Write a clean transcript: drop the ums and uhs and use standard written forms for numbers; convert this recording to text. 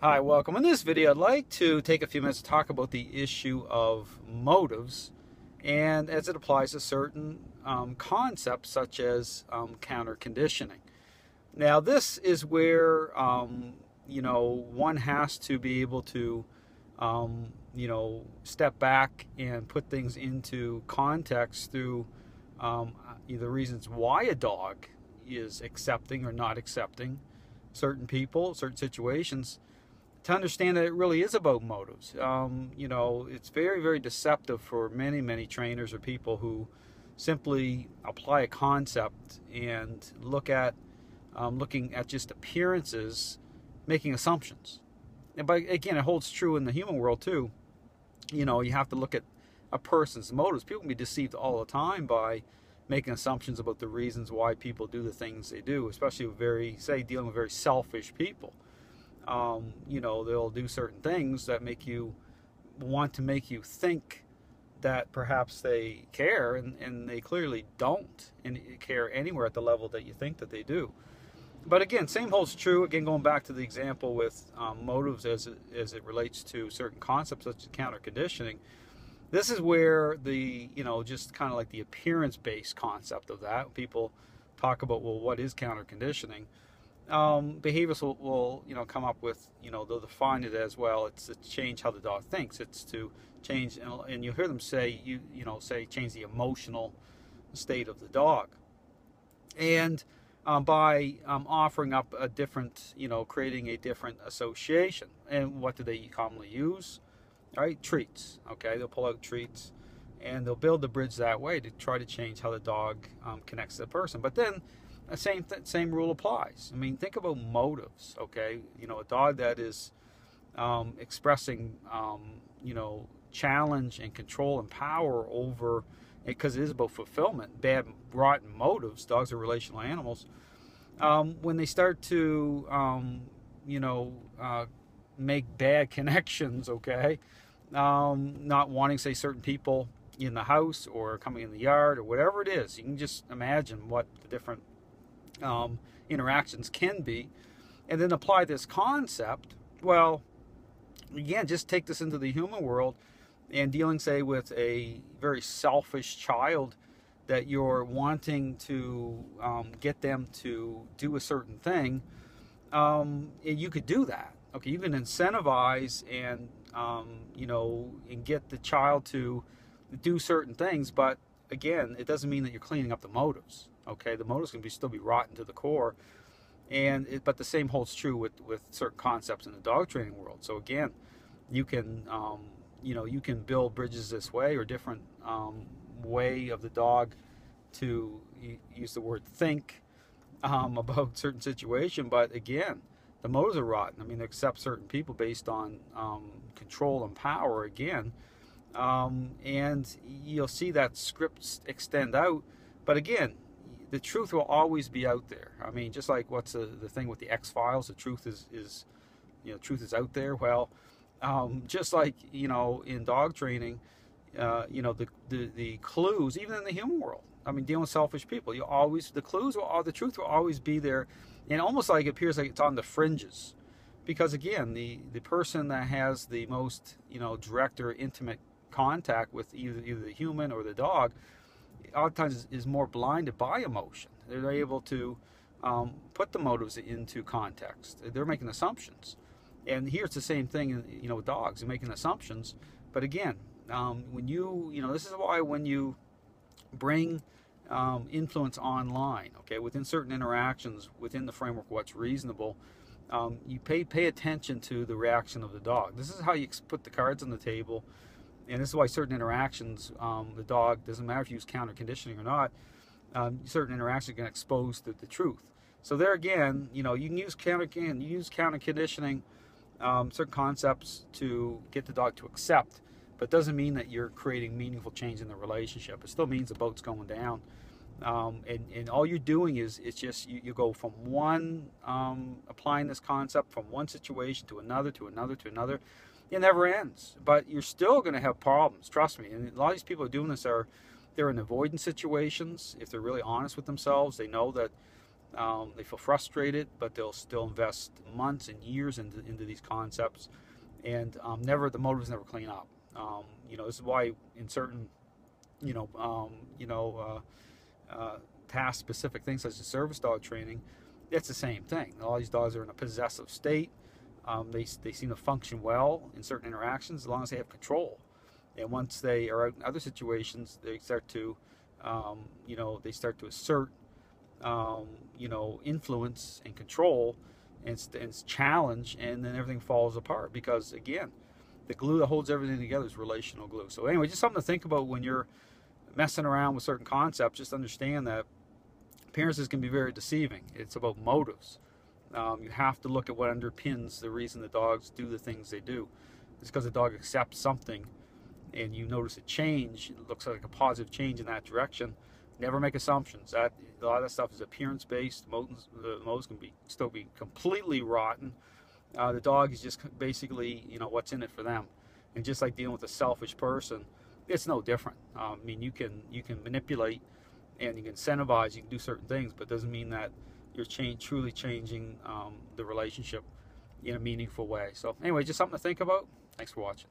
Hi, welcome. In this video, I'd like to take a few minutes to talk about the issue of motives and as it applies to certain concepts such as counter conditioning. Now, this is where one has to be able to step back and put things into context through the reasons why a dog is accepting or not accepting certain people, certain situations, to understand that it really is about motives. It's very, very deceptive for many, many trainers or people who simply apply a concept and looking at just appearances, making assumptions. But again, it holds true in the human world too. You have to look at a person's motives. People can be deceived all the time by making assumptions about the reasons why people do the things they do, especially with dealing with very selfish people. They'll do certain things that make you think that perhaps they care, and they clearly don't and care anywhere at the level that you think that they do. But again, same holds true. Again, going back to the example with motives as it relates to certain concepts such as counter conditioning. This is where just kind of like the appearance-based concept of that. People talk about, well, what is counter conditioning? Behaviorists will come up with, they'll define it as, well, it's to change how the dog thinks. It's to change, and you'll hear them say, change the emotional state of the dog. And by offering up a different, creating a different association. And what do they commonly use? All right, treats. Okay, they'll pull out treats, and they'll build the bridge that way to try to change how the dog connects to the person. But then the same rule applies. I mean, think about motives. Okay, a dog that is expressing challenge and control and power over, because it is about fulfillment. Bad, rotten motives. Dogs are relational animals. When they start to make bad connections, okay, not wanting, say, certain people in the house or coming in the yard or whatever it is, you can just imagine what the different interactions can be, and then apply this concept. Well, again, just take this into the human world and dealing, say, with a very selfish child that you're wanting to get them to do a certain thing. You could do that. Okay, you can incentivize and and get the child to do certain things, but again, it doesn't mean that you're cleaning up the motives. Okay, the motives can still be rotten to the core, but the same holds true with certain concepts in the dog training world. So again, you can you can build bridges this way, or different way of the dog to use the word think about certain situation. But again, the motives are rotten. I mean, they accept certain people based on control and power again, and you'll see that scripts extend out. But again, the truth will always be out there. I mean, just like what's the thing with the X-Files, the truth is truth is out there. Well, just like in dog training, the clues, even in the human world. I mean, dealing with selfish people, the truth will always be there, and almost like it appears like it's on the fringes, because again, the person that has the most direct or intimate contact with either the human or the dog, oftentimes is more blinded by emotion. They're able to put the motives into context. They're making assumptions, and here it's the same thing. With dogs, they're making assumptions. But again, when this is why when you bring influence online, okay, within certain interactions, within the framework of what's reasonable, you pay attention to the reaction of the dog. This is how you put the cards on the table. And this is why certain interactions, the dog, doesn't matter if you use counter conditioning or not, certain interactions can expose the truth. So there again, you can use counter conditioning, certain concepts to get the dog to accept, but it doesn't mean that you're creating meaningful change in the relationship. It still means the boat's going down. And all you're doing is it's just you go from one, applying this concept from one situation to another, to another, to another. It never ends, but you're still going to have problems. Trust me. And a lot of these people who are doing this they're in avoidance situations. If they're really honest with themselves, they know that They feel frustrated, but they'll still invest months and years into these concepts, and the motives never clean up. This is why in certain, you know, task-specific things such as service dog training, it's the same thing. All these dogs are in a possessive state. They seem to function well in certain interactions as long as they have control. And once they are out in other situations, they start to, assert, influence and control, and challenge, and then everything falls apart. Because again, the glue that holds everything together is relational glue. So anyway, just something to think about when you're messing around with certain concepts. Just understand that appearances can be very deceiving. It's about motives. You have to look at what underpins the reason the dogs do the things they do. It's because the dog accepts something and you notice a change, it looks like a positive change in that direction. Never make assumptions. A lot of that stuff is appearance based. The motives can still be completely rotten. The dog is just basically, what's in it for them. And just like dealing with a selfish person, it's no different. You can manipulate and you can incentivize, you can do certain things, but it doesn't mean that you're truly changing the relationship in a meaningful way. So anyway, just something to think about. Thanks for watching.